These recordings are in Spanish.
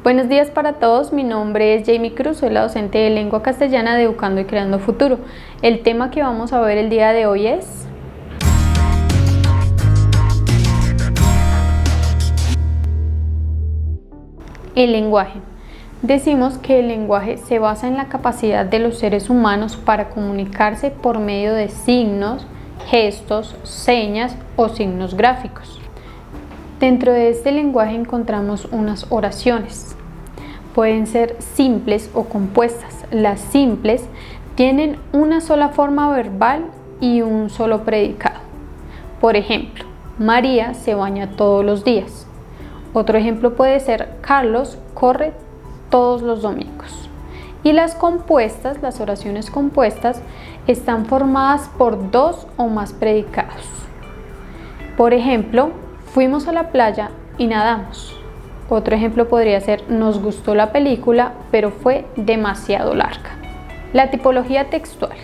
Buenos días para todos, mi nombre es Jamie Cruz, soy la docente de lengua castellana de Educando y Creando Futuro. El tema que vamos a ver el día de hoy es el lenguaje. Decimos que el lenguaje se basa en la capacidad de los seres humanos para comunicarse por medio de signos, gestos, señas o signos gráficos. Dentro de este lenguaje encontramos unas oraciones. Pueden ser simples o compuestas. Las simples tienen una sola forma verbal y un solo predicado. Por ejemplo, María se baña todos los días. Otro ejemplo puede ser Carlos corre todos los domingos. Y las compuestas, las oraciones compuestas, están formadas por dos o más predicados. Por ejemplo, fuimos a la playa y nadamos. Otro ejemplo podría ser nos gustó la película, pero fue demasiado larga. La tipología textual.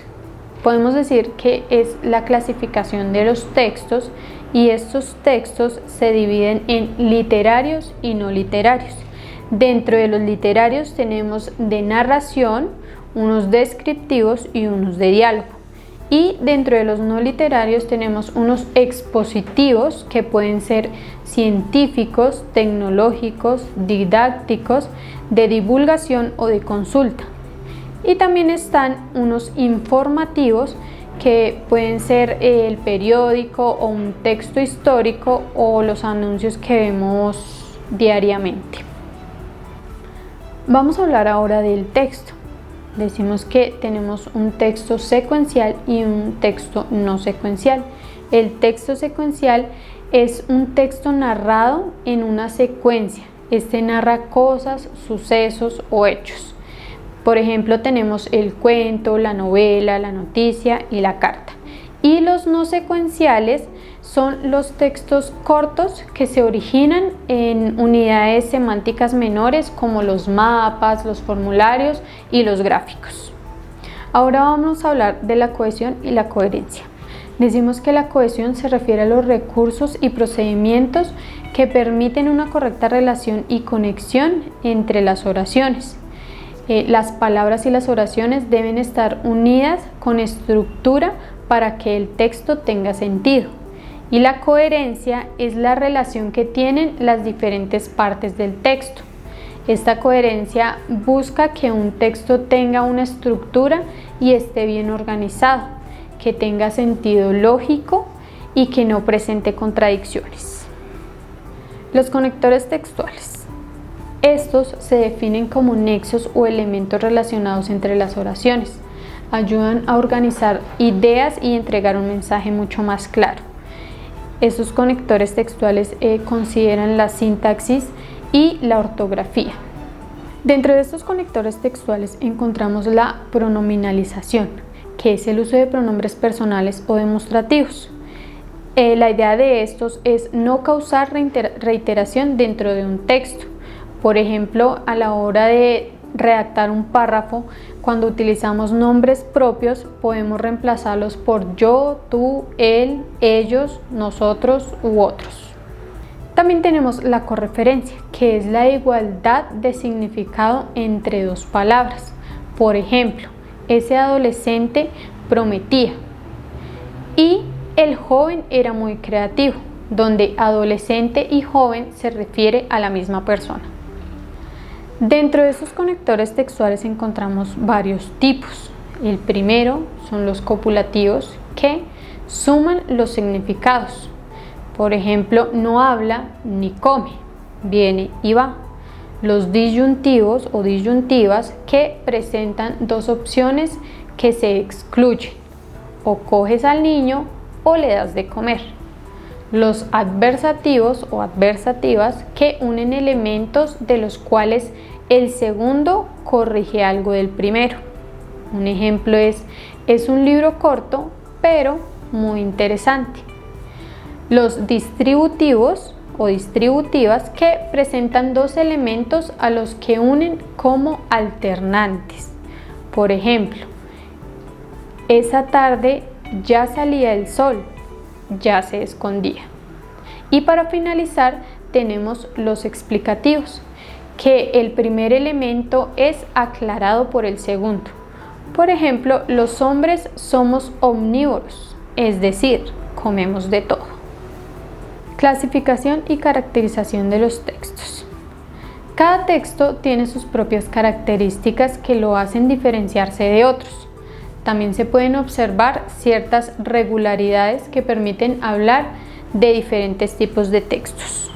Podemos decir que es la clasificación de los textos y estos textos se dividen en literarios y no literarios. Dentro de los literarios tenemos de narración, unos descriptivos y unos de diálogo. Y dentro de los no literarios tenemos unos expositivos que pueden ser científicos, tecnológicos, didácticos, de divulgación o de consulta. Y también están unos informativos que pueden ser el periódico o un texto histórico o los anuncios que vemos diariamente. Vamos a hablar ahora del texto. Decimos que tenemos un texto secuencial y un texto no secuencial. El texto secuencial es un texto narrado en una secuencia. Este narra cosas, sucesos o hechos. Por ejemplo, tenemos el cuento, la novela, la noticia y la carta. Y los no secuenciales son los textos cortos que se originan en unidades semánticas menores como los mapas, los formularios y los gráficos. Ahora vamos a hablar de la cohesión y la coherencia. Decimos que la cohesión se refiere a los recursos y procedimientos que permiten una correcta relación y conexión entre las oraciones. Las palabras y las oraciones deben estar unidas con estructura para que el texto tenga sentido. Y la coherencia es la relación que tienen las diferentes partes del texto. Esta coherencia busca que un texto tenga una estructura y esté bien organizado, que tenga sentido lógico y que no presente contradicciones. Los conectores textuales. Estos se definen como nexos o elementos relacionados entre las oraciones. Ayudan a organizar ideas y entregar un mensaje mucho más claro. Estos conectores textuales consideran la sintaxis y la ortografía. Dentro de estos conectores textuales encontramos la pronominalización, que es el uso de pronombres personales o demostrativos. La idea de estos es no causar reiteración dentro de un texto. Por ejemplo, a la hora de redactar un párrafo, cuando utilizamos nombres propios, podemos reemplazarlos por yo, tú, él, ellos, nosotros u otros. También tenemos la correferencia, que es la igualdad de significado entre dos palabras. Por ejemplo, ese adolescente prometía y el joven era muy creativo, donde adolescente y joven se refiere a la misma persona. Dentro de estos conectores textuales encontramos varios tipos. El primero son los copulativos que suman los significados. Por ejemplo, no habla ni come, viene y va. Los disyuntivos o disyuntivas que presentan dos opciones que se excluyen. O coges al niño o le das de comer. Los adversativos o adversativas que unen elementos de los cuales el segundo corrige algo del primero. Un ejemplo es un libro corto pero muy interesante. Los distributivos o distributivas que presentan dos elementos a los que unen como alternantes. Por ejemplo, esa tarde ya salía el sol, ya se escondía. Y para finalizar tenemos los explicativos, que el primer elemento es aclarado por el segundo. Por ejemplo, los hombres somos omnívoros, es decir, comemos de todo. Clasificación y caracterización de los textos. Cada texto tiene sus propias características que lo hacen diferenciarse de otros. También se pueden observar ciertas regularidades que permiten hablar de diferentes tipos de textos.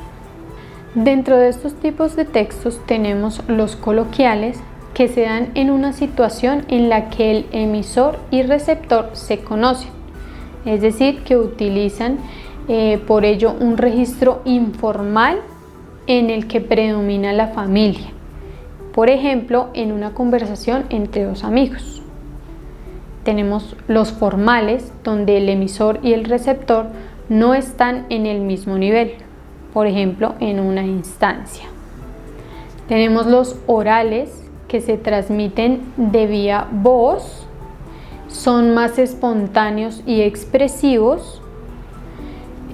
Dentro de estos tipos de textos tenemos los coloquiales, que se dan en una situación en la que el emisor y receptor se conocen, es decir, que utilizan por ello un registro informal en el que predomina la familia, por ejemplo, en una conversación entre dos amigos. Tenemos los formales, donde el emisor y el receptor no están en el mismo nivel, por ejemplo, en una instancia. Tenemos los orales, que se transmiten de vía voz, son más espontáneos y expresivos,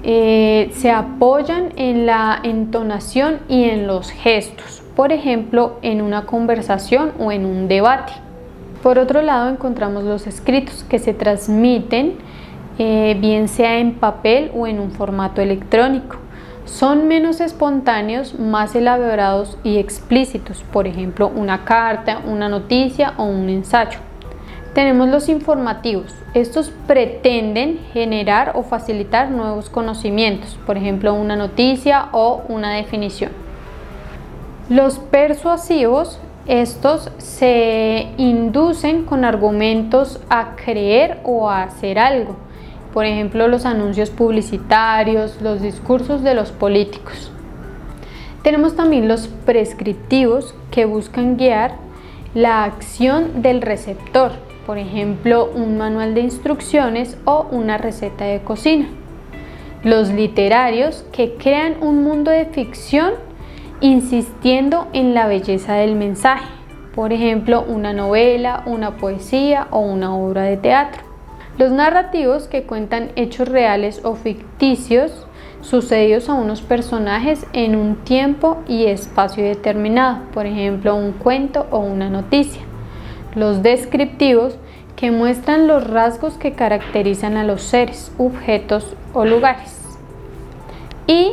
se apoyan en la entonación y en los gestos, por ejemplo, en una conversación o en un debate. Por otro lado, encontramos los escritos, que se transmiten bien sea en papel o en un formato electrónico. Son menos espontáneos, más elaborados y explícitos, por ejemplo, una carta, una noticia o un ensayo. Tenemos los informativos. Estos pretenden generar o facilitar nuevos conocimientos, por ejemplo, una noticia o una definición. Los persuasivos, estos se inducen con argumentos a creer o a hacer algo. Por ejemplo, los anuncios publicitarios, los discursos de los políticos. Tenemos también los prescriptivos, que buscan guiar la acción del receptor, por ejemplo, un manual de instrucciones o una receta de cocina. Los literarios, que crean un mundo de ficción insistiendo en la belleza del mensaje, por ejemplo, una novela, una poesía o una obra de teatro. Los narrativos, que cuentan hechos reales o ficticios sucedidos a unos personajes en un tiempo y espacio determinado, por ejemplo, un cuento o una noticia. Los descriptivos, que muestran los rasgos que caracterizan a los seres, objetos o lugares. Y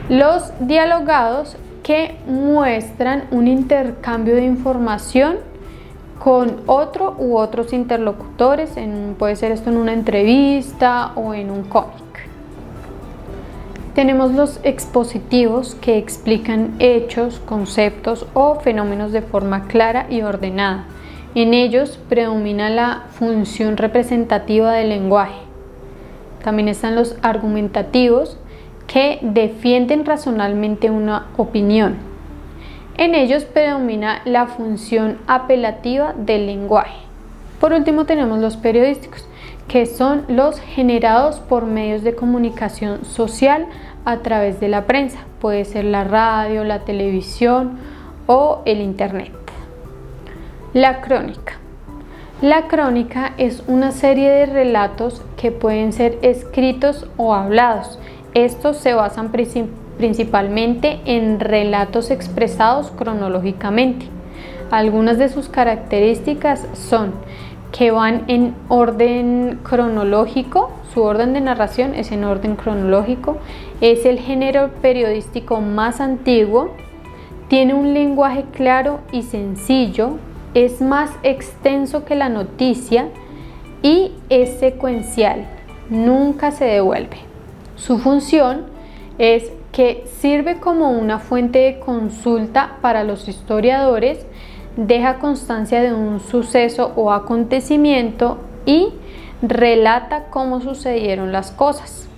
los dialogados, que muestran un intercambio de información con otro u otros interlocutores, puede ser esto en una entrevista o en un cómic. Tenemos los expositivos, que explican hechos, conceptos o fenómenos de forma clara y ordenada. En ellos predomina la función representativa del lenguaje. También están los argumentativos, que defienden razonablemente una opinión. En ellos predomina la función apelativa del lenguaje. Por último, tenemos los periodísticos, que son los generados por medios de comunicación social a través de la prensa. Puede ser la radio, la televisión o el internet. La crónica. La crónica es una serie de relatos que pueden ser escritos o hablados. Estos se basan principalmente en relatos expresados cronológicamente. Algunas de sus características son que van en orden cronológico, su orden de narración es en orden cronológico, es el género periodístico más antiguo, tiene un lenguaje claro y sencillo, es más extenso que la noticia y es secuencial, nunca se devuelve. Su función es que sirve como una fuente de consulta para los historiadores, deja constancia de un suceso o acontecimiento y relata cómo sucedieron las cosas.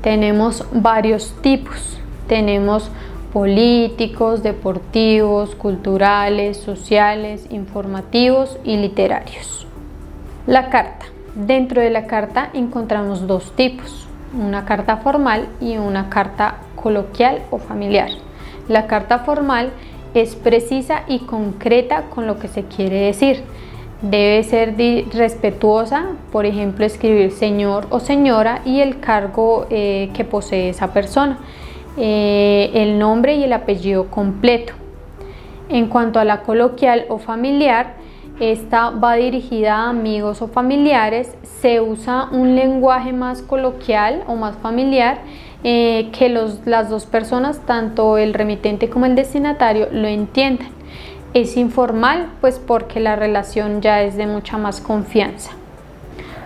Tenemos varios tipos, tenemos políticos, deportivos, culturales, sociales, informativos y literarios. La carta. Dentro de la carta encontramos dos tipos, una carta formal y una carta coloquial o familiar. La carta formal es precisa y concreta con lo que se quiere decir. Debe ser respetuosa, por ejemplo, escribir señor o señora y el cargo que posee esa persona, el nombre y el apellido completo. En cuanto a la coloquial o familiar, esta va dirigida a amigos o familiares, se usa un lenguaje más coloquial o más familiar que las dos personas, tanto el remitente como el destinatario, lo entiendan. Es informal, pues porque la relación ya es de mucha más confianza.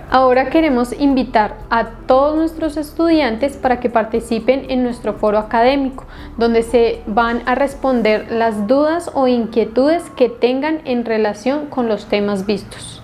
Ahora queremos invitar a todos nuestros estudiantes para que participen en nuestro foro académico, donde se van a responder las dudas o inquietudes que tengan en relación con los temas vistos.